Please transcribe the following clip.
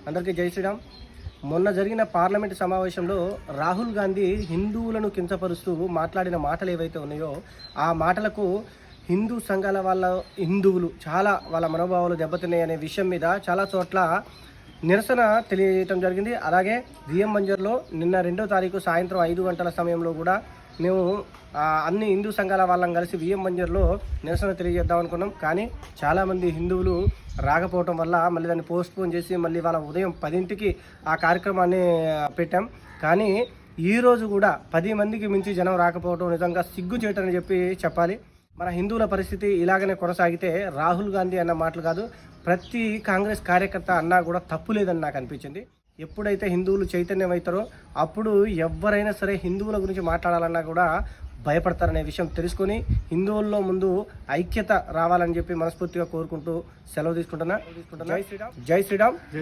అందరికీ జై శ్రీరామ్. మొన్న జరిగిన పార్లమెంటు సమావేశంలో రాహుల్ గాంధీ హిందువులను కించపరుస్తూ మాట్లాడిన మాటలు ఏవైతే ఉన్నాయో ఆ మాటలకు హిందూ సంఘాల హిందువులు చాలా వాళ్ళ మనోభావాలు దెబ్బతిన్నాయి అనే విషయం మీద చాలా చోట్ల నిరసన తెలియజేయడం జరిగింది. అలాగే విఎం బంజర్లో నిన్న 2వ తారీఖు సాయంత్రం 5 గంటల సమయంలో కూడా మేము అన్ని హిందూ సంఘాల వాళ్ళం కలిసి విఎం బంజర్లో నిరసన తెలియజేద్దాం అనుకున్నాం. కానీ చాలామంది హిందువులు రాకపోవటం వల్ల మళ్ళీ దాన్ని పోస్ట్పోన్ చేసి మళ్ళీ వాళ్ళ ఉదయం 10ంటికి ఆ కార్యక్రమాన్ని పెట్టాం. కానీ ఈరోజు కూడా 10 మందికి మించి జనం రాకపోవడం నిజంగా సిగ్గుచేటని చెప్పాలి. మన హిందువుల పరిస్థితి ఇలాగనే కొనసాగితే రాహుల్ గాంధీ అన్న మాటలు కాదు, ప్రతి కాంగ్రెస్ కార్యకర్త అన్నా కూడా తప్పు లేదని నాకు అనిపించింది. ఎప్పుడైతే హిందువులు చైతన్యం అవుతారో అప్పుడు ఎవరైనా సరే హిందువుల గురించి మాట్లాడాలన్నా కూడా భయపడతారనే విషయం తెలుసుకొని హిందువుల్లో ముందు ఐక్యత రావాలని చెప్పి మనస్ఫూర్తిగా కోరుకుంటూ సెలవు తీసుకుంటున్నా. జై శ్రీరామ్.